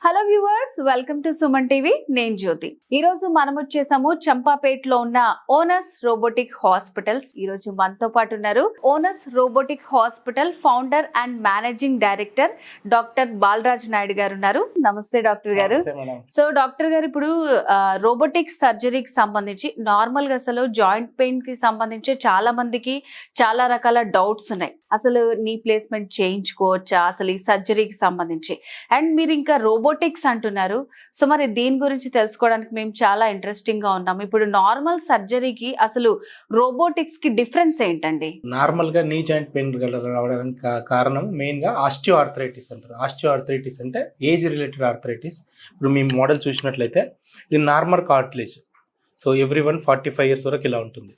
Hello viewers, welcome to Suman TV. నేను జ్యోతి. ఈ రోజు మనం వచ్చేసాము చంపాపేటలో ఉన్న ఓనస్ రోబోటిక్ హాస్పిటల్స్. ఈ రోజు మనతో పాటు ఉన్నారు onus robotic hospital founder and managing director doctor Balaraju Naidu గారు ఉన్నారు. నమస్తే డాక్టర్ గారు. సో డాక్టర్ గారు, ఇప్పుడు రోబోటిక్ సర్జరీకి సంబంధించి నార్మల్ గా అసలు జాయింట్ పెయిన్ కి సంబంధించి చాలా మందికి చాలా రకాల డౌట్స్ ఉన్నాయి. అసలు నీ ప్లేస్మెంట్ చేయించుకోవచ్చా అసలు ఈ సర్జరీకి సంబంధించి, అండ్ మీరు ఇంకా రోబోటిక్స్ అంటున్నారు. సో మరి దీని గురించి తెలుసుకోవడానికి మేము చాలా ఇంట్రెస్టింగ్ గా ఉన్నాం. ఇప్పుడు నార్మల్ సర్జరీకి అసలు రోబోటిక్స్ కి డిఫరెన్స్ ఏంటండి? నార్మల్ గా నీ జాయింట్ పెయిన్ రావడానికి కారణం మెయిన్ గా ఆస్టియో ఆర్థరైటిస్ అంటారు. ఆస్టియో ఆర్థరైటిస్ అంటే ఏజ్ రిలేటెడ్ ఆర్థరైటిస్. ఇప్పుడు మీ మోడల్ చూసినట్లయితే ఇది normal cartilage. So every 45 years వరకు ఇలా ఉంటుంది.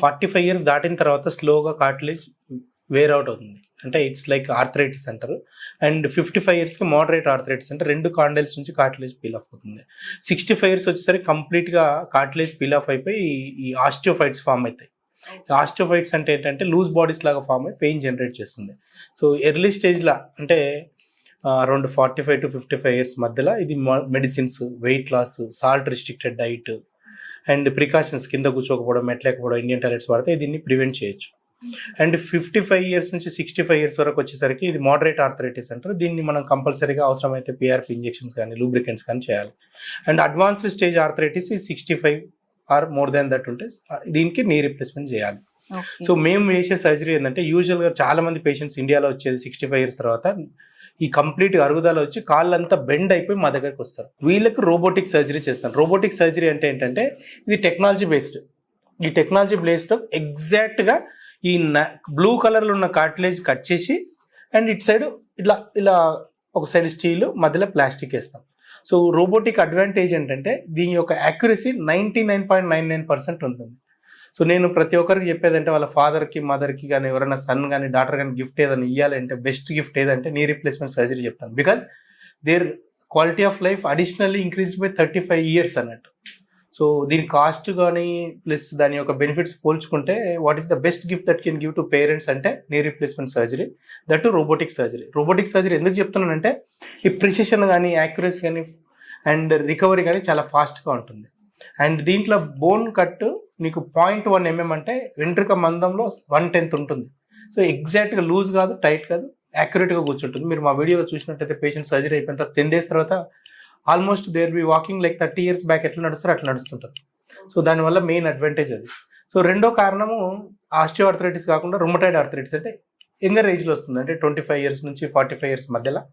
45 years దాటిన తర్వాత స్లోగా కార్టిలేజ్ వేర్ అవుట్ అవుతుంది. అంటే ఇట్స్ లైక్ ఆర్థరైటిస్ అంటారు. అండ్ 55 yearsకి మోడరేట్ ఆర్థరైటిస్ అంటే 2 కాండైల్స్ నుంచి కార్టిలేజ్ పీల్ ఆఫ్ అవుతుంది. 65 years వచ్చేసరికి కంప్లీట్గా కార్టిలేజ్ పీల్ ఆఫ్ అయిపోయి ఈ ఆస్టియోఫైట్స్ ఫామ్ అవుతాయి. ఆస్టియోఫైట్స్ అంటే ఏంటంటే లూజ్ బాడీస్ లాగా ఫామ్ అయి పెయిన్ జనరేట్ చేస్తుంది. సో ఎర్లీ స్టేజ్లో అంటే అరౌండ్ 45 to 55 years మధ్యలో ఇది medicines, weight loss, salt restricted diet and precautions, కింద కూర్చోకపోవడం, మెట్లేకపోవడం, ఇండియన్ టాయిలెట్స్ వాడితే దీన్ని ప్రివెంట్ చేయొచ్చు. అండ్ 55 years నుంచి 65 years వరకు వచ్చేసరికి ఇది మోడరేట్ ఆర్థరైటిస్ అంటారు. దీన్ని మనం కంపల్సరీగా అవసరమైతే పిఆర్పి ఇంజెక్షన్స్ కానీ లూబ్రికెంట్స్ కానీ చేయాలి. And advanced stage arthritis 65 or more than that ఉంటే దీనికి నీ రీప్లేస్మెంట్ చేయాలి. సో మేము చేసే సర్జరీ ఏంటంటే యూజువల్గా చాలా మంది పేషెంట్స్ ఇండియాలో వచ్చేది 65 years తర్వాత ఈ కంప్లీట్ అరుగుదల వచ్చి కాళ్ళంతా బెండ్ అయిపోయి మా దగ్గరకు వస్తారు. వీళ్ళకి రోబోటిక్ సర్జరీ చేస్తాను. రోబోటిక్ సర్జరీ అంటే ఏంటంటే ఇది టెక్నాలజీ బేస్డ్. ఈ టెక్నాలజీ బేస్డ్ ఎగ్జాక్ట్గా ఈ బ్లూ కలర్లో ఉన్న కార్టిలేజ్ కట్ చేసి అండ్ ఇటు సైడ్ ఇట్లా ఇలా ఒక సైడ్ స్టీల్ మధ్యలో ప్లాస్టిక్ వేస్తాం. సో రోబోటిక్ అడ్వాంటేజ్ ఏంటంటే దీని యొక్క యాక్యురసీ 99.99% ఉంటుంది. సో నేను ప్రతి ఒక్కరికి చెప్పేదంటే వాళ్ళ ఫాదర్కి, మదర్కి కానీ ఎవరైనా సన్ కానీ డాటర్ కానీ గిఫ్ట్ ఏదైనా ఇవ్వాలంటే బెస్ట్ గిఫ్ట్ ఏదంటే నీ రీప్లేస్మెంట్ సర్జరీ చెప్తాను. Because their quality of life additionally increase by 35 years అన్నట్టు. సో దీని కాస్ట్ కానీ ప్లస్ దాని యొక్క బెనిఫిట్స్ పోల్చుకుంటే what is the best gift that can give to parents అంటే knee replacement surgery, that robotic surgery. Robotic surgery ఎందుకు చెప్తున్నానంటే ఈ ప్రిసిషన్ కానీ యాక్యురసీ కానీ అండ్ రికవరీ కానీ చాలా ఫాస్ట్గా ఉంటుంది. అండ్ దీంట్లో బోన్ కట్ నీకు 0.1 mm అంటే వెంట్రుక మందంలో 1/10 ఉంటుంది. సో ఎగ్జాక్ట్గా లూజ్ కాదు, టైట్ కాదు, యాక్యురేట్గా కూర్చుంటుంది. మీరు మా వీడియోలో చూసినట్టయితే పేషెంట్ సర్జరీ అయిపోయిన తర్వాత 10 days తర్వాత almost there be walking like 30 years back ఎట్లా నడుస్తారో అట్లా నడుస్తుంటారు. సో దానివల్ల మెయిన్ అడ్వాంటేజ్ అది. సో రెండో కారణము ఆస్టియో ఆర్థరైటిస్ కాకుండా రుమటాయిడ్ ఆర్థరైటిస్ అంటే యంగర్ ఏజ్లో వస్తుంది. అంటే 25 years నుంచి 45 years మధ్యలో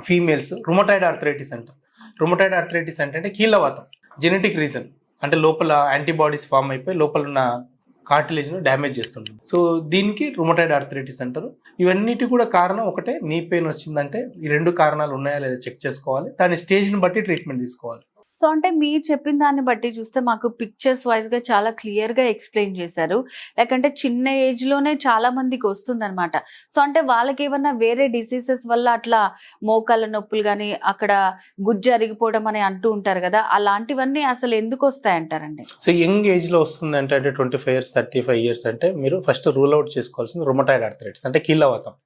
ఫీమేల్స్ రుమటాయిడ్ ఆర్థరైటిస్ అంటారు. రుమటాయిడ్ ఆర్థరైటిస్ అంటే కీళ్ళవాతం, జెనెటిక్ రీజన్ అంటే లోపల యాంటీబాడీస్ ఫామ్ అయిపోయి లోపల ఉన్న కార్టిలేజ్ను డ్యామేజ్ చేస్తుంటుంది. సో దీనికి రుమటాయిడ్ ఆర్థరైటిస్ అంటారు. ఇవన్నిటి కూడా కారణం ఒకటే, నీ పెయిన్ వచ్చిందంటే ఈ 2 కారణాలు ఉన్నాయా లేదా చెక్ చేసుకోవాలి. దాని స్టేజ్ని బట్టి ట్రీట్మెంట్ తీసుకోవాలి. సో అంటే మీరు చెప్పిన దాన్ని బట్టి చూస్తే మాకు పిక్చర్స్ వైజ్ గా చాలా క్లియర్ గా ఎక్స్ప్లెయిన్ చేశారు. లేకంటే చిన్న ఏజ్ లోనే చాలా మందికి వస్తుంది అనమాట. సో అంటే వాళ్ళకి ఏమన్నా వేరే డిసీజెస్ వల్ల అట్లా మోకాళ్ళ నొప్పులు కానీ అక్కడ గుజ్జు అరిగిపోవడం అని అంటూ ఉంటారు కదా, అలాంటివన్నీ అసలు ఎందుకు వస్తాయి అంటారండి? సో యంగ్ ఏజ్ లో వస్తుంది అంటే 25 years 35 years అంటే మీరు ఫస్ట్ రూల్ అవుట్ చేసుకోవాల్సింది రుమటాయిడ్ ఆర్థరైటిస్ అంటే కీళ్ళవాతం.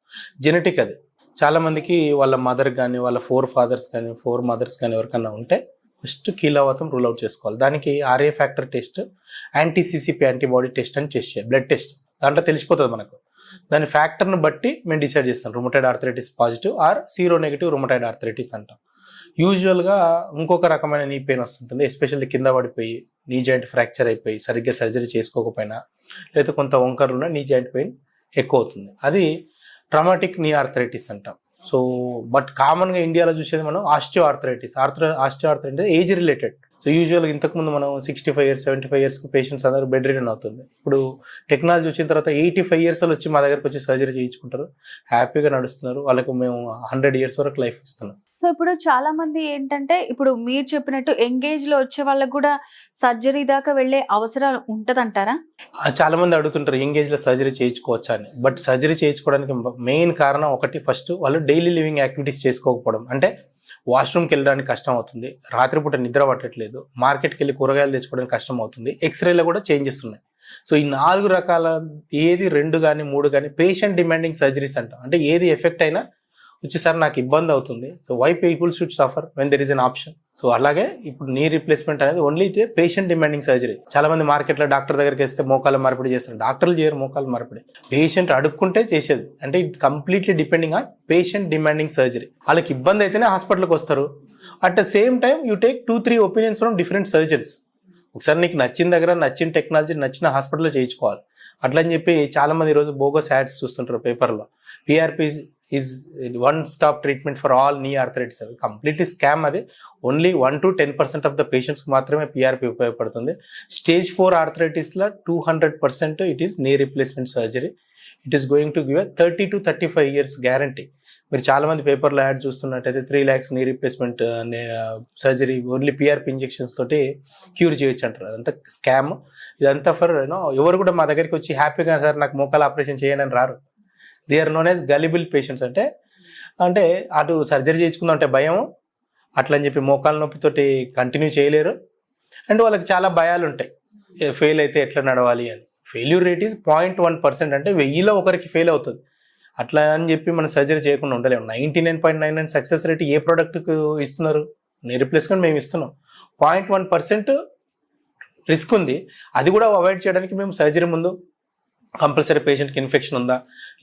జెనెటిక్ అది. చాలా మందికి వాళ్ళ మదర్ కానీ వాళ్ళ 4 fathers కానీ 4 mothers కానీ ఎవరికన్నా ఉంటే ఫస్ట్ కీళ్ళవాతం రూల్ అవుట్ చేసుకోవాలి. దానికి RA ఫ్యాక్టర్ టెస్ట్, యాంటీ-CCP యాంటీబాడీ టెస్ట్ అని చేసే బ్లడ్ టెస్ట్. దాంట్లో తెలిసిపోతుంది మనకు. దాని ఫ్యాక్టర్ని బట్టి మేము డిసైడ్ చేస్తాం rheumatoid arthritis positive or seronegative rheumatoid arthritis అంటాం. యూజువల్గా ఇంకొక రకమైన నీ పెయిన్ వస్తుంటుంది, ఎస్పెషల్లీ కింద పడిపోయి నీ జాయింట్ ఫ్రాక్చర్ అయిపోయి సరిగ్గా సర్జరీ చేసుకోకపోయినా లేదా కొంత వంకరున్న నీ జాయింట్ పెయిన్ ఎక్కువ అవుతుంది. అది ట్రామాటిక్ నీ ఆర్థరైటిస్ అంటాం. సో బట్ కామన్గా ఇండియాలో చూసేది మనం osteo arthritis. Osteo arthritis age related. So యూజువల్గా ఇంతకుముందు మనం 65 years 75 years పేషెంట్స్ అందరూ బెడ్ రిడన్ అవుతుంది. ఇప్పుడు టెక్నాలజీ వచ్చిన తర్వాత 85 years వచ్చి మా దగ్గరకు వచ్చి సర్జరీ చేయించుకుంటారు, హ్యాపీగా నడుస్తున్నారు. వాళ్ళకు మేము 100 years వరకు లైఫ్ ఇస్తున్నాం. సో ఇప్పుడు చాలా మంది ఏంటంటే ఇప్పుడు మీరు చెప్పినట్టు ఎంగేజ్ లో వచ్చే వాళ్ళకు కూడా సర్జరీ దాకా వెళ్లే అవసరం ఉంటదంటారా? చాలా మంది అడుగుతుంటారు ఎంగేజ్ లో సర్జరీ చేయించుకోవచ్చా అని. బట్ సర్జరీ చేయించుకోవడానికి మెయిన్ కారణం ఒకటి, ఫస్ట్ వాళ్ళు డైలీ లివింగ్ యాక్టివిటీస్ చేసుకోకపోవడం. అంటే వాష్రూమ్కి వెళ్ళడానికి కష్టం అవుతుంది, రాత్రిపూట నిద్ర పట్టట్లేదు, మార్కెట్కి వెళ్ళి కూరగాయలు తెచ్చుకోవడానికి కష్టం అవుతుంది, ఎక్స్రేలో కూడా చేంజెస్ ఉన్నాయి. సో ఈ 4 రకాల ఏది 2 కానీ 3 కానీ పేషెంట్ డిమాండింగ్ సర్జరీస్ అంటాం. అంటే ఏది ఎఫెక్ట్ అయినా వచ్చి సార్ నాకు ఇబ్బంది అవుతుంది, so why people should suffer when there is an option. So అలాగే ఇప్పుడు నీ రీప్లేస్మెంట్ అనేది ఓన్లీ పేషెంట్ డిమాండింగ్ సర్జరీ. చాలా మంది మార్కెట్లో డాక్టర్ దగ్గరికి వేస్తే మోకాలు మార్పిడి చేస్తారు, డాక్టర్లు చేయరు మోకాలు మార్పిడి, పేషెంట్ అడుక్కుంటే చేసేది. అంటే it completely depending on patient demanding surgery. వాళ్ళకి ఇబ్బంది అయితేనే హాస్పిటల్కి వస్తారు. At the same time you take 2-3 opinions from different surgeons. ఒకసారి నీకు నచ్చిన దగ్గర నచ్చిన టెక్నాలజీ నచ్చిన హాస్పిటల్లో చేయించుకోవాలి. అట్లా అని చెప్పి చాలా మంది ఈరోజు బోగస్ యాడ్స్ చూస్తుంటారు పేపర్లో. PRP is one stop treatment for all నీ ఆర్థరైటిస్. అది కంప్లీట్లీ స్కామ్. అది ఓన్లీ 1-10% ఆఫ్ ద పేషెంట్స్కి మాత్రమే పిఆర్పి ఉపయోగపడుతుంది. స్టేజ్ 4 ఆర్థరైటిస్లో 200% ఇట్ ఈస్ నీ replacement surgery. It is going to give 30 to 35 years guarantee. మీరు చాలా మంది పేపర్లో యాడ్ చూస్తున్నట్టయితే 3 lakhs నీ replacement surgery only PRP injections తోటి క్యూర్ చేయొచ్చు అంటారు. అదంతా స్కామ్. ఇదంతా ఫర్ ఎవరు కూడా మా దగ్గరికి వచ్చి హ్యాపీగా సార్ నాకు మోకాలు ఆపరేషన్ చేయండి అని రారు. They are known as gullible patients. అంటే అటు సర్జరీ చేయించుకుందాం అంటే భయం, అట్లా అని చెప్పి మోకాల నొప్పితోటి కంటిన్యూ చేయలేరు. అండ్ వాళ్ళకి చాలా భయాలు ఉంటాయి, ఫెయిల్ అయితే ఎట్లా నడవాలి అని. Failure rate is 0.1%. అంటే 1000లో ఒకరికి ఫెయిల్ అవుతుంది. అట్లా అని చెప్పి మనం సర్జరీ చేయకుండా ఉండలేము. 99.99 సక్సెస్ రేట్ ఏ ప్రోడక్ట్కు ఇస్తున్నారు? నీ రీప్లేస్మెంట్ మేము ఇస్తున్నాం. 0.1% రిస్క్ ఉంది. అది కూడా అవాయిడ్ చేయడానికి మేము సర్జరీ ముందు కంపల్సరీ పేషెంట్కి ఇన్ఫెక్షన్ ఉందా,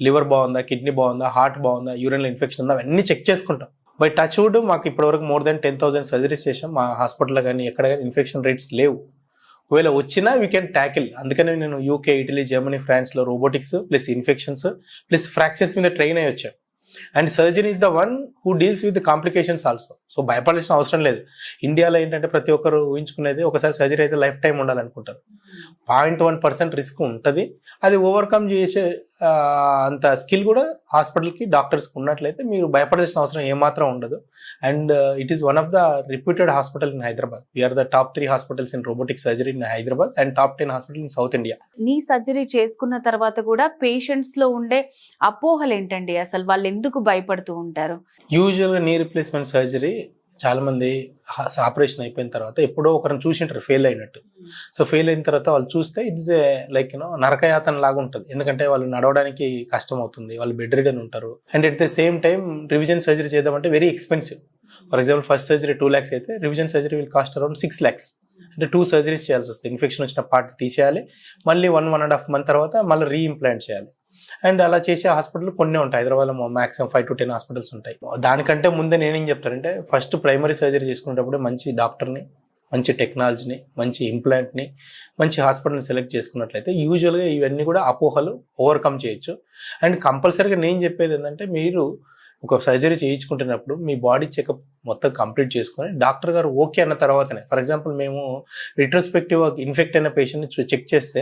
లివర్ బాగుందా, కిడ్నీ బాగుందా, హార్ట్ బాగుందా, యూరిన్లో ఇన్ఫెక్షన్ ఉందా, అవన్నీ చెక్ చేసుకుంటాం. బై టచ్ వుడ్ మాకు ఇప్పటివరకు more than 10,000 సర్జరీస్ చేసాం. మా హాస్పిటల్లో కానీ ఎక్కడ కానీ ఇన్ఫెక్షన్ రేట్స్ లేవు. ఒకవేళ వచ్చినా వీ కెన్ ట్యాకిల్. అందుకని నేను యూకే, ఇటలీ, జర్మనీ, ఫ్రాన్స్లో robotics plus infections plus fractures మీద ట్రైన్ అయ్యి వచ్చాను. And surgery is the one who deals with the complications also. So భయపడాల్సిన అవసరం లేదు. ఇండియాలో ఏంటంటే ప్రతి ఒక్కరు ఊహించుకునేది ఒకసారి సర్జరీ అయితే లైఫ్ టైం ఉండాలనుకుంటారు. 0.1% రిస్క్ ఉంటుంది. అది ఓవర్కమ్ చేసే అంత స్కిల్ కూడా హాస్పిటల్కి డాక్టర్స్కి ఉన్నట్లయితే మీరు భయపడాల్సిన అవసరం ఏమాత్రం ఉండదు. And it is one of the reputed hospital in Hyderabad. We're the top 3 hospitals in robotic surgery in Hyderabad and top 10 hospital in South India. Knee surgery చేసుకున్న తర్వాత కూడా పేషెంట్స్ లో ఉండే అపోహలు ఏంటండి? అసలు వాళ్ళు ఎందుకు భయపడుతూ ఉంటారు? యూజువల్గా నీ రీప్లేస్మెంట్ సర్జరీ చాలా మంది ఆపరేషన్ అయిపోయిన తర్వాత ఎప్పుడో ఒకరిని చూసింటారు ఫెయిల్ అయినట్టు. సో ఫెయిల్ అయిన తర్వాత వాళ్ళు చూస్తే ఇట్స్ లైక్ నరకయాతన లాగా ఉంటుంది. ఎందుకంటే వాళ్ళు నడవడానికి కష్టం అవుతుంది, వాళ్ళు బెడ్ రిడన్ ఉంటారు. And at the same time revision surgery చేద్దామంటే very expensive. For example first surgery 2 lakhs అయితే revision surgery will cost around 6 lakhs. అంటే 2 surgeries చేయాల్సి వస్తుంది. ఇన్ఫెక్షన్ వచ్చిన పార్ట్ తీసేయాలి, మళ్ళీ 1.5 months తర్వాత మళ్ళీ రీఇంప్లాంట్ చేయాలి. అండ్ అలా చేసే హాస్పిటల్ కొన్ని ఉంటాయి. హైదరాబాద్లో మాక్సిమం 5 to 10 హాస్పిటల్స్ ఉంటాయి. దానికంటే ముందే నేనేం చెప్తానంటే ఫస్ట్ ప్రైమరీ సర్జరీ చేసుకునేటప్పుడు మంచి డాక్టర్ని, మంచి టెక్నాలజీని, మంచి ఇంప్లాంట్ని, మంచి హాస్పిటల్ని సెలెక్ట్ చేసుకున్నట్లయితే యూజువల్గా ఇవన్నీ కూడా అపోహలు ఓవర్కమ్ చేయొచ్చు. అండ్ కంపల్సరీగా నేను చెప్పేది ఏంటంటే మీరు ఒక సర్జరీ చేయించుకుంటున్నప్పుడు మీ బాడీ చెకప్ మొత్తం కంప్లీట్ చేసుకొని డాక్టర్ గారు ఓకే అన్న తర్వాతనే. ఫర్ ఎగ్జాంపుల్ మేము రిట్రోస్పెక్టివ్ ఇన్ఫెక్ట్ అయిన పేషెంట్ని చెక్ చేస్తే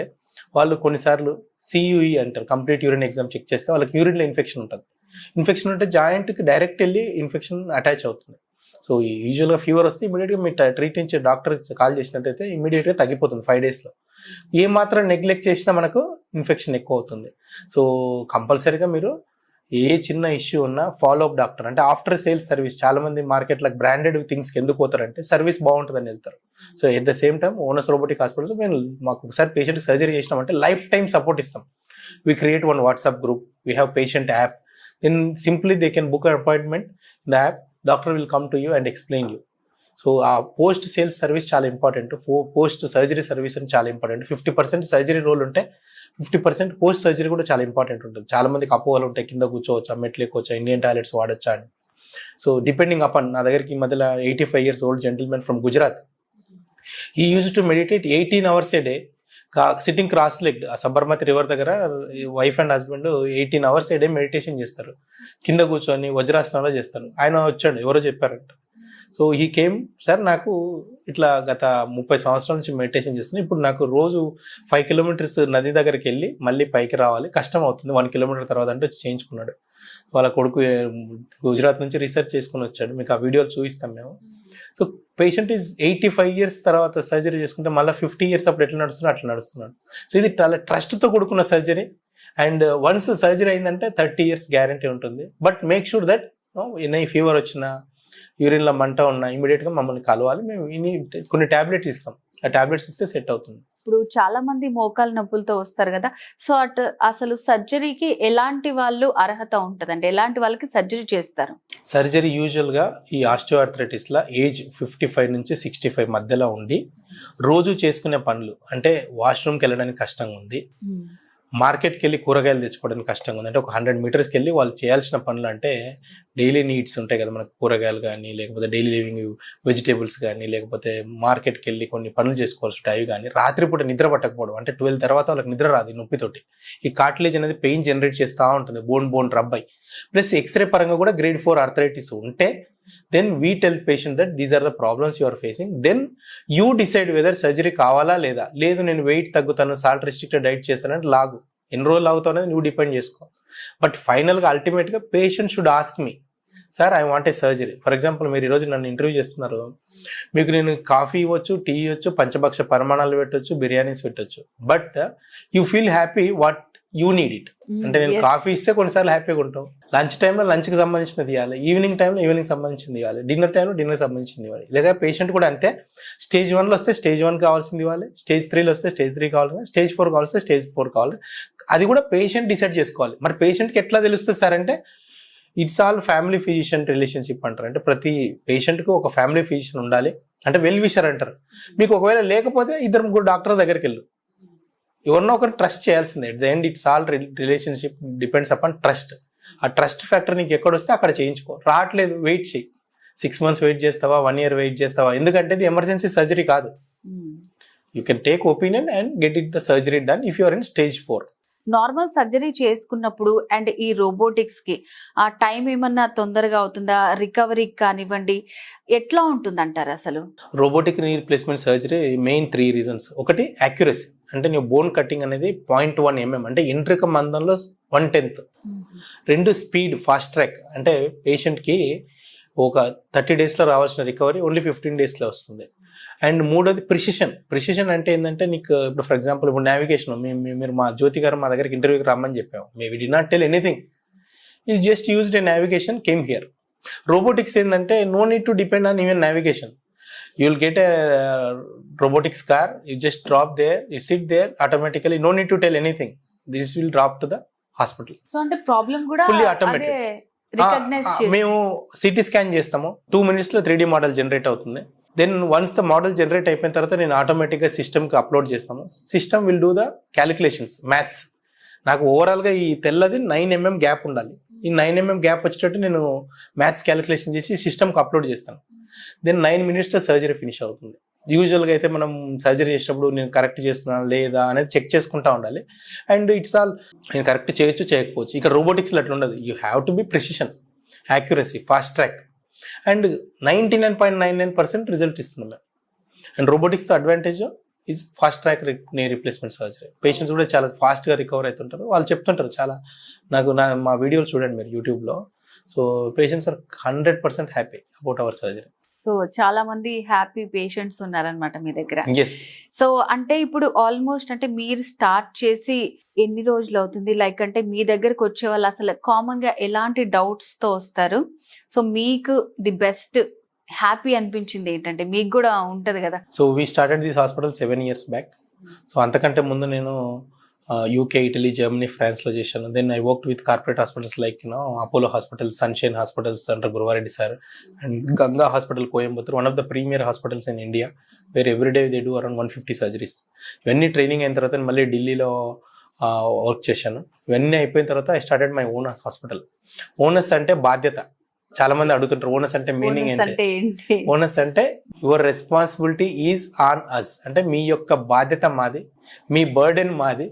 వాళ్ళు కొన్నిసార్లు CUE అంటారు, కంప్లీట్ యూరిన్ ఎగ్జామ్ చెక్ చేస్తే వాళ్ళకి యూరిన్లో ఇన్ఫెక్షన్ ఉంటుంది. ఇన్ఫెక్షన్ ఉంటే జాయింట్కి డైరెక్ట్ వెళ్ళి ఇన్ఫెక్షన్ అటాచ్ అవుతుంది. సో యూజువల్గా ఫీవర్ వస్తే ఇమీడియట్గా మీ ట్రీట్మెంట్ డాక్టర్ కాల్ చేసినట్టయితే ఇమీడియట్గా తగ్గిపోతుంది 5 daysలో. ఏ మాత్రం నెగ్లెక్ట్ చేసినా మనకు ఇన్ఫెక్షన్ ఎక్కువ అవుతుంది. సో కంపల్సరీగా మీరు ఏ చిన్న ఇష్యూ ఉన్నా ఫాలో అప్ డాక్టర్. అంటే ఆఫ్టర్ సేల్స్ సర్వీస్. చాలా మంది మార్కెట్లో బ్రాండెడ్ థింగ్స్కి ఎందుకు పోతారంటే సర్వీస్ బాగుంటుందని వెళ్తారు. So at the same time Onus robotic hospitals మేము మాకు ఒకసారి పేషెంట్కి సర్జరీ చేసినామంటే లైఫ్ టైం సపోర్ట్ ఇస్తాం. We create one WhatsApp group, we have patient app. Then simply they can book an appointment in the app. Doctor will come to you and explain you. So ఆ post sales service చాలా important. Post surgery service అని చాలా important. 50% surgery role ఉంటే 50% post surgery కూడా చాలా important ఉంటుంది. చాలా మందికి అపోహలు ఉంటాయి, కింద కూర్చోవచ్చా, మెట్లు ఎక్కొచ్చా, ఇండియన్ టాయిలెట్స్ వాడచ్చా అని. సో డిపెండింగ్ అపాన్, నా దగ్గరికి ఈ మధ్యలో 85 years old gentleman from Gujarat. He used to meditate 18 hours a day, sitting cross leg. Sabarmati river దగ్గర wife and husband 18 hours a day meditation చేస్తారు, కింద కూర్చొని వజ్రాసనంలో చేస్తారు. ఆయన వచ్చాడు, ఎవరో చెప్పారంట. సో హీ కేమ్, సార్ నాకు ఇట్లా గత 30 సంవత్సరాల నుంచి మెడిటేషన్ చేస్తున్నాను, ఇప్పుడు నాకు రోజు 5 kilometers నది దగ్గరికి వెళ్ళి మళ్ళీ పైకి రావాలి, కష్టం అవుతుంది, 1 kilometer తర్వాత అంటే వచ్చి చేయించుకున్నాడు. వాళ్ళ కొడుకు గుజరాత్ నుంచి రీసెర్చ్ చేసుకుని వచ్చాడు, మీకు ఆ వీడియోలు చూపిస్తాం మేము. సో పేషెంట్ ఈజ్ 85 years తర్వాత సర్జరీ చేసుకుంటే మళ్ళీ 50 years అప్పుడు ఎట్లా నడుస్తున్నాడు అట్లా నడుస్తున్నాడు. సో ఇది చాలా ట్రస్ట్తో కూడుకున్న సర్జరీ. అండ్ వన్స్ సర్జరీ అయిందంటే 30 years గ్యారంటీ ఉంటుంది. బట్ మేక్ షూర్ దట్ ఎన్ని ఫీవర్ వచ్చినా, యూరిన్లో మంట ఉన్నా ఇమీడియట్గా మమ్మల్ని కలవాలి. మేము కొన్ని ట్యాబ్లెట్స్ ఇస్తాం, ఆ ట్యాబ్లెట్స్ ఇస్తే సెట్ అవుతుంది. ఇప్పుడు చాలా మంది మోకాలు నొప్పులతో వస్తారు కదా, సో అసలు సర్జరీకి ఎలాంటి వాళ్ళు అర్హత ఉంటదండి, ఎలాంటి వాళ్ళకి సర్జరీ చేస్తారు? సర్జరీ యూజువల్గా ఈ ఆస్టియోఆర్థరైటిస్లో ఏజ్ 55 నుంచి 65 మధ్యలో ఉండి రోజు చేసుకునే పనులు అంటే వాష్రూమ్కి వెళ్ళడానికి కష్టంగా ఉంది, మార్కెట్కి వెళ్ళి కూరగాయలు తెచ్చుకోవడానికి కష్టంగా ఉంది, అంటే ఒక 100 మీటర్స్కి వెళ్ళి వాళ్ళు చేయాల్సిన పనులు అంటే డైలీ నీడ్స్ ఉంటాయి కదా మనకు, కూరగాయలు కానీ లేకపోతే డైలీ లివింగ్ వెజిటేబుల్స్ కానీ లేకపోతే మార్కెట్కి వెళ్ళి కొన్ని పనులు చేసుకోవాల్సి ఉంటాయి అవి కానీ, రాత్రిపూట నిద్ర పట్టకపోవడం అంటే 12 తర్వాత వాళ్ళకి నిద్ర రాదు నొప్పితోటి, ఈ కార్టిలేజ్ అనేది పెయిన్ జనరేట్ చేస్తూ ఉంటుంది, బోన్ రబ్ అయ్యి, ప్లస్ ఎక్స్రే పరంగా కూడా గ్రేడ్ 4 ఆర్థరైటిస్ ఉంటే then we tell patient that these are the problems you are facing, then you decide whether surgery కావాలా లేదా. లేదు నేను వెయిట్ తగ్గుతాను, సాల్ట్ రెస్ట్రిక్టెడ్ డైట్ చేస్తానంటే లాగు, ఎన్ని రోజులు లాగుతావు అనేది నువ్వు డిపెండ్ చేసుకో. బట్ ఫైనల్గా అల్టిమేట్గా patient should ask me, sir I want a surgery. For example మీరు ఈరోజు నన్ను ఇంటర్వ్యూ చేస్తున్నారు, మీకు నేను కాఫీ ఇవ్వచ్చు, టీ ఇవ్వచ్చు, పంచభక్ష పరిమాణాలు పెట్టవచ్చు, బిర్యానీస్ పెట్టవచ్చు, but you feel happy what you need it. అంటే నేను కాఫీ ఇస్తే కొన్నిసార్లు హ్యాపీగా ఉంటావు, లంచ్ టైంలో లంచ్కి సంబంధించినది ఇవ్వాలి, ఈవినింగ్ టైంలో ఈవినింగ్ సంబంధించింది ఇవ్వాలి, డిన్నర్ టైంలో డిన్నర్ సంబంధించింది ఇవ్వాలి. లేదా పేషెంట్ కూడా అంతే, స్టేజ్ 1లో వస్తే స్టేజ్ 1 కావాల్సింది ఇవ్వాలి, స్టేజ్ 3లో వస్తే స్టేజ్ 3 కావాలి, స్టేజ్ 4 కావాల్సి స్టేజ్ 4 కావాలి. అది కూడా పేషెంట్ డిసైడ్ చేసుకోవాలి. మరి పేషెంట్కి ఎట్లా తెలుస్తుంది సార్ అంటే, it's all family physician relationship అంటారు. అంటే ప్రతి పేషెంట్కి ఒక ఫ్యామిలీ ఫిజిషియన్ ఉండాలి, అంటే వెల్ విషర్ అంటారు. మీకు ఒకవేళ లేకపోతే 2-3 డాక్టర్ దగ్గరికి వెళ్ళు, ఎవరినో ఒకరు ట్రస్ట్ చేయాల్సిందే. At the end it's all relationship depends upon trust. ఆ ట్రస్ట్ ఫ్యాక్టర్ నీకు ఎక్కడ వస్తే అక్కడ చేయించుకో, రావట్లేదు వెయిట్ చేయి, 6 months వెయిట్ చేస్తావా, 1 year వెయిట్ చేస్తావా, ఎందుకంటే ఇది ఎమర్జెన్సీ సర్జరీ కాదు. You can take opinion and get it the surgery done if you are in stage 4. Normal surgery చేసుకున్నప్పుడు అండ్ ఈ రోబోటిక్స్ కి ఆ టైం ఏమన్నా తొందరగా అవుతుందా, రికవరీ కానివ్వండి, ఎట్లా ఉంటుంది అంటారు అసలు? రోబోటిక్ నీ రీప్లేస్మెంట్ సర్జరీ మెయిన్ 3 reasons. ఒకటి యాక్యురసీ, అంటే నీ బోన్ కటింగ్ అనేది 0.1 mm, అంటే ఎంట్రిక మందంలో 1/10. 2 స్పీడ్, ఫాస్ట్ ట్రాక్, అంటే పేషెంట్కి ఒక 30 daysలో రావాల్సిన రికవరీ ఓన్లీ 15 daysలో వస్తుంది. అండ్ 3వది ప్రిసిషన్ అంటే ఏంటంటే నీకు ఇప్పుడు ఫర్ ఎగ్జాంపుల్ ఇప్పుడు నావిగేషన్, మీరు మా జ్యోతి గారు మా దగ్గరికి ఇంటర్వ్యూకి రమ్మని చెప్పాము, we did not tell anything, you just used a navigation, came here. Robotics ఏంటంటే no need to depend on even navigation, you will get a robotics car, you just drop there, you sit there automatically, no need to tell anything, this will drop to the hospital. సో అంటే problem కూడా fully automatic. మేము CT scan చేస్తాము, 2 minutes లో 3D model generate అవుతుంది. Then once the model generate అయిపోయిన తర్వాత నేను ఆటోమేటిక్గా సిస్టమ్కి అప్లోడ్ చేస్తాము, system will do the calculations, maths. నాకు ఓవరాల్గా ఈ తెల్లది 9 mm గ్యాప్ ఉండాలి, ఈ 9 mm గ్యాప్ వచ్చేటట్టు నేను మ్యాథ్స్ క్యాలిక్యులేషన్ చేసి సిస్టమ్కి అప్లోడ్ చేస్తాను. దెన్ 9 minutesలో సర్జరీ ఫినిష్ అవుతుంది. యూజువల్గా అయితే మనం సర్జరీ చేసేటప్పుడు నేను కరెక్ట్ చేస్తున్నాను లేదా అనేది చెక్ చేసుకుంటా ఉండాలి. అండ్ ఇట్స్ ఆల్ నేను కరెక్ట్ చేయొచ్చు చేయకపోవచ్చు. ఇక్కడ రోబోటిక్స్లో అట్లా ఉండదు, you have to be precision, accuracy, fast track, and 99.99% result ఇస్తున్నాం మేము. అండ్ రోబోటిక్స్తో advantage is fast track knee replacement surgery. Patients కూడా చాలా ఫాస్ట్గా రికవర్ అవుతుంటారు, వాళ్ళు చెప్తుంటారు చాలా, మా వీడియోలు చూడండి మీరు యూట్యూబ్లో. So patients are 100% happy about our surgery. So చాలా మంది హ్యాపీ పేషెంట్స్ ఉన్నారనమాట మీ దగ్గర. Yes. సో అంటే ఇప్పుడు ఆల్మోస్ట్ అంటే మీరు స్టార్ట్ చేసి ఎన్ని రోజులు అవుతుంది? లైక్ అంటే మీ దగ్గరకు వచ్చే వాళ్ళు అసలు కామన్ గా ఎలాంటి డౌట్స్ తో వస్తారు? సో మీకు ది బెస్ట్ హ్యాపీ అనిపించింది ఏంటంటే, మీకు కూడా ఉంటది కదా. So we started this hospital 7 years back. So అంతకంటే ముందు నేను యూకే, ఇటలీ, జర్మనీ, ఫ్రాన్స్లో చేశాను. Then I worked with corporate hospitals like Apollo hospital, Sunshine hospitals అంటారు Guruva Reddy sir, and Ganga hospital Coimbatore, one of the premier hospitals in India, where everyday they do around 150 surgeries. ఇవన్నీ training అయిన తర్వాత మళ్ళీ ఢిల్లీలో work చేశాను. ఇవన్నీ అయిపోయిన తర్వాత I started my own hospital. Owners అంటే బాధ్యత, చాలా మంది అడుగుతుంటారు ఓనర్స్ అంటే మీనింగ్ ఏంటి? ఓనర్స్ అంటే your responsibility is on us, అంటే మీ యొక్క బాధ్యత మాది, మీ బర్డెన్ మాది,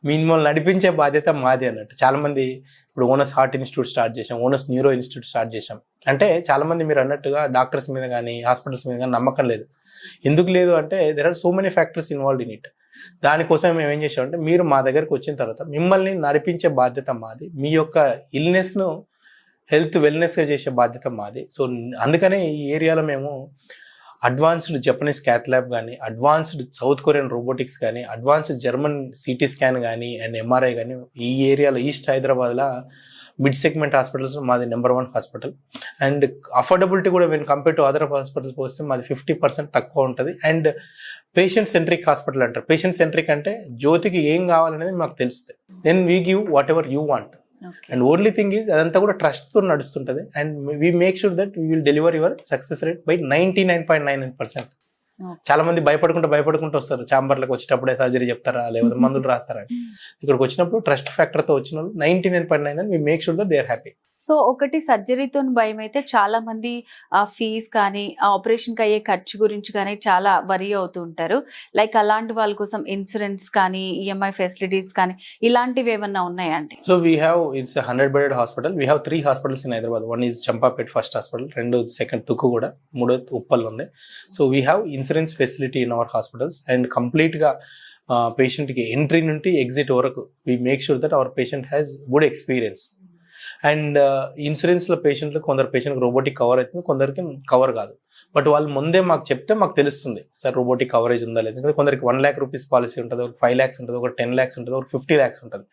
మిమ్మల్ని నడిపించే బాధ్యత మాది అన్నట్టు. చాలా మంది ఇప్పుడు ఓనర్స్ హార్ట్ ఇన్స్టిట్యూట్ స్టార్ట్ చేశాం, ఓనర్స్ న్యూరో ఇన్స్టిట్యూట్ స్టార్ట్ చేశాం. అంటే చాలా మంది మీరు అన్నట్టుగా డాక్టర్స్ మీద కానీ హాస్పిటల్స్ మీద కానీ నమ్మకం లేదు. ఎందుకు లేదు అంటే there are so many factors involved in it. దానికోసం మేము ఏం చేసామంటే, మీరు మా దగ్గరకు వచ్చిన తర్వాత మిమ్మల్ని నడిపించే బాధ్యత మాది, మీ యొక్క ఇల్నెస్ను హెల్త్ వెల్నెస్గా చేసే బాధ్యత మాది. సో అందుకనే ఈ ఏరియాలో మేము అడ్వాన్స్డ్ జపనీస్ క్యాత్ ల్యాబ్ కానీ, అడ్వాన్స్డ్ సౌత్ కొరియన్ రోబోటిక్స్ కానీ, అడ్వాన్స్డ్ జర్మన్ సిటీ స్కాన్ కానీ అండ్ ఎంఆర్ఐ కానీ ఈ ఏరియాలో ఈస్ట్ హైదరాబాద్లో మిడ్ సెగ్మెంట్ హాస్పిటల్స్ మాది నెంబర్ 1 హాస్పిటల్. అండ్ అఫోర్డబిలిటీ కూడా when compare to other hospitals పోస్తే మాది 50% తక్కువ ఉంటుంది. అండ్ పేషెంట్ సెంట్రిక్ హాస్పిటల్ అంటారు. పేషెంట్ సెంట్రిక్ అంటే జ్యోతికి ఏం కావాలనేది మాకు తెలుస్తుంది. Then we give whatever you want. And only thing is అదంతా కూడా ట్రస్ట్తో నడుస్తుంటుంది. And we make sure that we will deliver your success rate by 99.99%. చాలా మంది భయపడుకుంటూ వస్తారు. ఛాంబర్లకు వచ్చేటప్పుడే సర్జరీ చెప్తారా లేకపోతే మందులు రాస్తారా. ఇక్కడికి వచ్చినప్పుడు ట్రస్ట్ ఫ్యాక్టర్తో వచ్చిన వాళ్ళు 99.99 we make sure that they are happy. So ఒకటి సర్జరీతో భయం అయితే చాలా మంది ఆ ఫీజ్ కానీ ఆ ఆపరేషన్కి అయ్యే ఖర్చు గురించి కానీ చాలా వరీ అవుతూ ఉంటారు. లైక్ అలాంటి వాళ్ళ కోసం ఇన్సూరెన్స్ కానీ ఈఎంఐ ఫెసిలిటీస్ కానీ ఇలాంటివి ఏమన్నా ఉన్నాయా అండి? So we have its 100-bedded hospital. We have 3 hospitals in Hyderabad. 1 is Champapet first hospital, 2 second Tukkuguda, 3 Uppal ఉంది. So we have insurance facility in our hospitals. And కంప్లీట్గా పేషెంట్కి ఎంట్రీ నుండి ఎగ్జిట్ వరకు we make sure that our patient has good experience. And ఇన్సూరెన్స్లో పేషెంట్లు కొందరు పేషెంట్కి robotic cover అవుతుంది, కొందరికి కవర్ కాదు. బట్ వాళ్ళు ముందే మాకు చెప్తే మాకు తెలుస్తుంది సార్ రోబోటిక్ కవరేజ్ ఉందా లేదు. ఎందుకంటే కొందరికి 1 lakh rupees పాలసీ ఉంటుంది, ఒక 5 lakhs ఉంటుంది, ఒక 10 lakhs ఉంటుంది, ఒక 50 lakhs ఉంటుంది.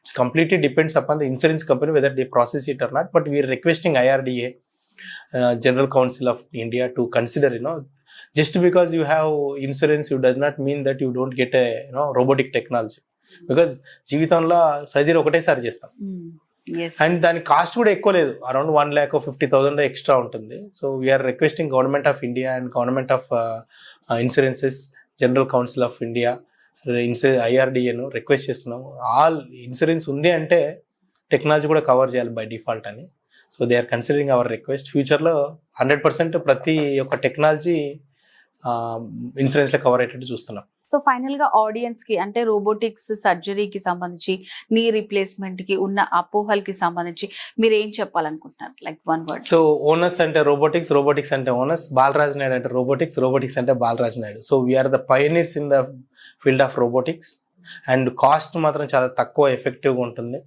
It's completely depends upon the insurance company whether they process it or not. But we're requesting IRDA, General Council of India, to consider, just because you have insurance, it does not mean that you don't get a robotic technology. Because జీవితంలో surgery ఒకటేసారి చేస్తాం. And దాని cost కూడా ఎక్కువ లేదు, అరౌండ్ 1,50,000 extra ఉంటుంది. So we're requesting government of India and government of insurances, general council of India, IRDAను రిక్వెస్ట్ చేస్తున్నాం. ఆల్ ఇన్సూరెన్స్ ఉంది అంటే టెక్నాలజీ కూడా కవర్ చేయాలి బై డిఫాల్ట్ అని. So they are considering our request. ఫ్యూచర్లో 100% ప్రతి ఒక్క టెక్నాలజీ ఇన్సూరెన్స్లో కవర్ అయ్యేటట్టు చూస్తున్నాం. సో ఫైనల్ గా ఆడియన్స్ కి అంటే రోబోటిక్స్ సర్జరీకి సంబంధించి, నీ రీప్లేస్మెంట్ కి ఉన్న అపోహలకి సంబంధించి మీరు ఏం చెప్పాలనుకుంటున్నారు? Like 1 word. సో ఓనర్స్ అంటే రోబోటిక్స్ అంటే ఓనర్స్, బాలరాజ్ నాయుడు అంటే రోబోటిక్స్ అంటే Balaraj Naidu. So we're the pioneers in the field of robotics. And cost మాత్రం చాలా తక్కువ, ఎఫెక్టివ్గా ఉంటుంది.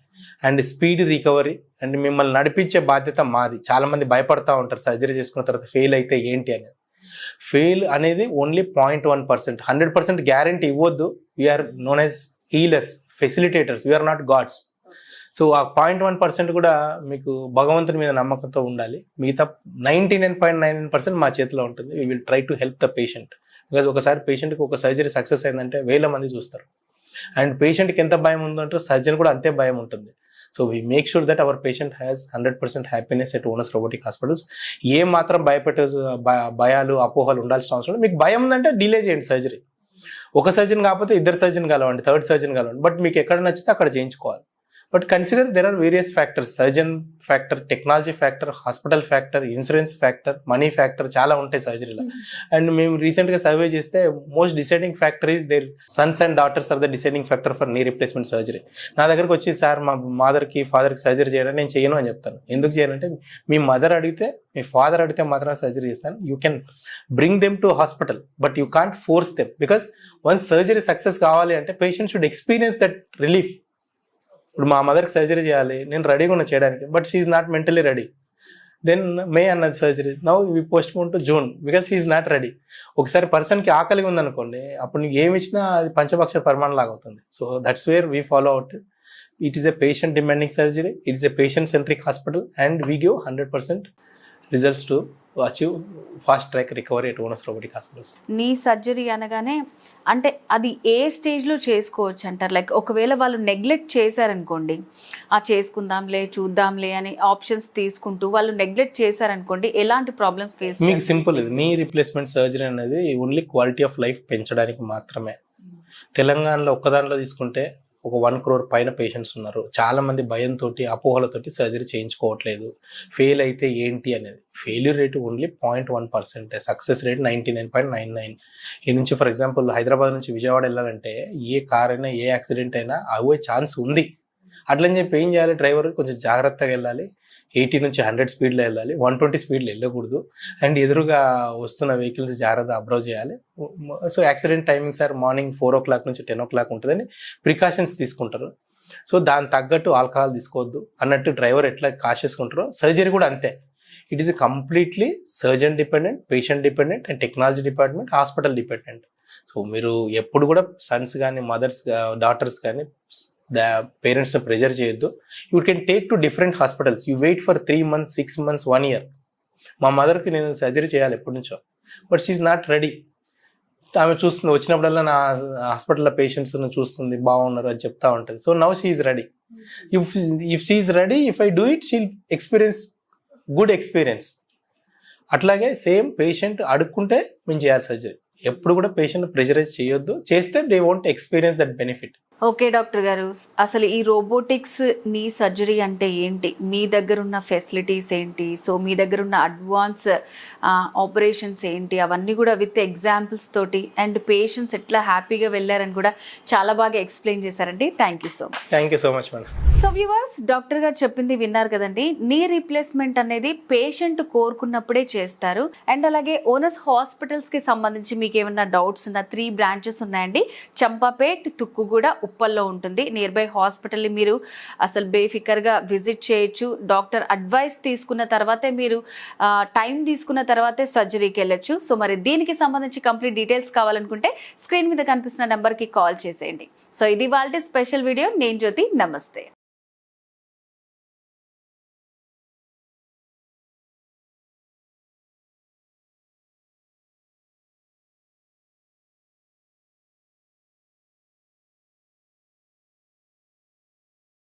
And speed recovery. అండ్ మిమ్మల్ని నడిపించే బాధ్యత మాది. చాలా మంది భయపడతా ఉంటారు సర్జరీ చేసుకున్న తర్వాత ఫెయిల్ అయితే ఏంటి అనేది. ఫెయిల్ అనేది ఓన్లీ 0.1%. 100% గ్యారంటీ ఇవ్వద్దు. We're known as healers, facilitators, we're not gods. So ఆ 0.1% కూడా మీకు భగవంతుని మీద నమ్మకంతో ఉండాలి. మిగతా 99.99% మా చేతిలో ఉంటుంది. We will try to help the patient. Because ఒకసారి పేషెంట్కి ఒక సర్జరీ సక్సెస్ అయిందంటే 1000 మంది చూస్తారు. అండ్ పేషెంట్కి ఎంత భయం ఉందంటే సర్జన్ కూడా అంతే భయం ఉంటుంది. So we make sure that our patient has 100% happiness at Ohnus robotic hospitals. ఏ మాత్రం భయాలు అపోహలు ఉండాల్సిన అవసరం లేదు. మీకు భయం ఉందంటే డిలే చేయండి సర్జరీ. ఒక సర్జన్ కాకపోతే 2 సర్జన్ కలవండి, 3rd సర్జన్ కలవండి. బట్ మీకు ఎక్కడ నచ్చితే అక్కడ చేయించుకోవాలి. But consider there are various factors, surgeon factor, technology factor, hospital factor, insurance factor, money factor, చాలా ఉంటాయి సర్జరీలో. అండ్ మేము రీసెంట్గా సర్వే చేస్తే most deciding factor is their sons and daughters are the deciding factor for knee replacement surgery. నా దగ్గరకు వచ్చి sir మా మదర్కి ఫాదర్కి సర్జరీ చేయడం నేను చేయను అని చెప్తాను. ఎందుకు చేయనంటే మీ మదర్ అడిగితే, మీ ఫాదర్ అడిగితే మాత్రమే సర్జరీ చేస్తాను. You can bring them to hospital but you can't force them. Because once surgery success కావాలి అంటే patient should experience that relief. ఇప్పుడు మా మదర్కి సర్జరీ చేయాలి, నేను రెడీగా ఉన్నా చేయడానికి, but she's not mentally ready. Then May అన్నది surgery, now we postpone to June because she's not ready. ఒకసారి పర్సన్కి ఆకలిగా ఉందనుకోండి, అప్పుడు నీకు ఏమి ఇచ్చినా అది పంచభక్ష పరిమాణం లాగా అవుతుంది. So that's where we follow out. It is a patient demanding surgery, it is a patient centric hospital and we give 100% results to achieve fast track recovery at Ohnus robotic hospitals. నీ సర్జరీ అనగానే అంటే అది ఏ స్టేజ్లో చేసుకోవచ్చు అంటారు? Like ఒకవేళ వాళ్ళు neglect చేశారనుకోండి, చేసుకుందాంలే చూద్దాంలే అని ఆప్షన్స్ తీసుకుంటూ వాళ్ళు నెగ్లెక్ట్ చేశారనుకోండి, ఎలాంటి ప్రాబ్లమ్స్ ఫేస్? మీకు సింపుల్, నీ రీప్లేస్మెంట్ సర్జరీ అనేది ఓన్లీ క్వాలిటీ ఆఫ్ లైఫ్ పెంచడానికి మాత్రమే. తెలంగాణలో ఒక్కదానిలో తీసుకుంటే ఒక 1 crore పైన పేషెంట్స్ ఉన్నారు. చాలా మంది భయంతో, అపోహలతోటి సర్జరీ చేయించుకోవట్లేదు. ఫెయిల్ అయితే ఏంటి అనేది. Failure rate only 0.1%, success rate 99.99. ఈ నుంచి ఫర్ ఎగ్జాంపుల్ హైదరాబాద్ నుంచి విజయవాడ వెళ్ళాలంటే ఏ కార్ అయినా, ఏ యాక్సిడెంట్ అయినా అవ్వే ఛాన్స్ ఉంది. అట్లని చెప్పి ఏం చేయాలి, డ్రైవర్ కొంచెం జాగ్రత్తగా వెళ్ళాలి. 80 నుంచి 100 స్పీడ్లో వెళ్ళాలి, 120 స్పీడ్లో వెళ్ళకూడదు. అండ్ ఎదురుగా వస్తున్న వెహికల్స్ జాగ్రత్త అబ్జర్వ్ చేయాలి. So accident timings are morning 4 o'clock నుంచి 10 o'clock ఉంటుందని ప్రికాషన్స్ తీసుకుంటారు. సో దాని తగ్గట్టు ఆల్కహాల్ తీసుకోవద్దు అన్నట్టు డ్రైవర్ ఎట్లా కాషియస్గా ఉంటారో సర్జరీ కూడా అంతే. It is completely surgeon dependent, patient dependent and technology department, hospital dependent. So మీరు ఎప్పుడు కూడా సన్స్ కానీ, మదర్స్, డాటర్స్ కానీ పేరెంట్స్ ప్రెజర్ చేయొద్దు. You can take to different hospitals. You wait for 3 months, 6 months, 1 year. మా మదర్కి నేను సర్జరీ చేయాలి ఎప్పటి నుంచో, బట్ షీఈ్ నాట్ రెడీ. ఆమె చూస్తుంది, వచ్చినప్పుడల్లా నా హాస్పిటల్లో పేషెంట్స్ని చూస్తుంది, బాగున్నారు అని చెప్తా ఉంటుంది. So now she's ready. If she's ready, if I do it, she'll experience good experience. అట్లాగే సేమ్ పేషెంట్ అడుక్కుంటే మేము చేయాలి సర్జరీ. ఎప్పుడు కూడా పేషెంట్ ప్రెజరైజ్ చేయొద్దు. చేస్తే they won't experience that benefit. Okay doctor గారు, అసలు ఈ రోబోటిక్స్ నీ సర్జరీ అంటే ఏంటి, మీ దగ్గర ఉన్న ఫెసిలిటీస్ ఏంటి, సో మీ దగ్గర ఉన్న అడ్వాన్స్ ఆపరేషన్స్ ఏంటి, అవన్నీ కూడా విత్ ఎగ్జాంపుల్స్ తోటి అండ్ పేషెంట్స్ ఎట్లా హ్యాపీగా వెళ్ళారని కూడా చాలా బాగా ఎక్స్ప్లెయిన్ చేశారండి. Thank you so much. Thank you so much madam. So viewers, doctor గారు చెప్పింది విన్నారు కదండి. నీ రీప్లేస్మెంట్ అనేది పేషెంట్ కోరుకున్నప్పుడే చేస్తారు. అండ్ అలాగే ఓనస్ హాస్పిటల్స్ కి సంబంధించి మీకు ఏమైనా డౌట్స్ ఉన్న 3 branches ఉన్నాయండి. చంపాపేట్, తుక్కుగూడ, ఉప్పల్లో ఉంటుంది. నియర్ బై హాస్పిటల్ని మీరు అసలు బేఫికర్గా విజిట్ చేయొచ్చు. డాక్టర్ అడ్వైస్ తీసుకున్న తర్వాతే మీరు టైం తీసుకున్న తర్వాతే సర్జరీకి వెళ్ళొచ్చు. సో మరి దీనికి సంబంధించి కంప్లీట్ డీటెయిల్స్ కావాలనుకుంటే స్క్రీన్ మీద కనిపిస్తున్న నెంబర్కి కాల్ చేసేయండి. సో ఇది వాళ్ళ స్పెషల్ వీడియో. నేను జ్యోతి, నమస్తే.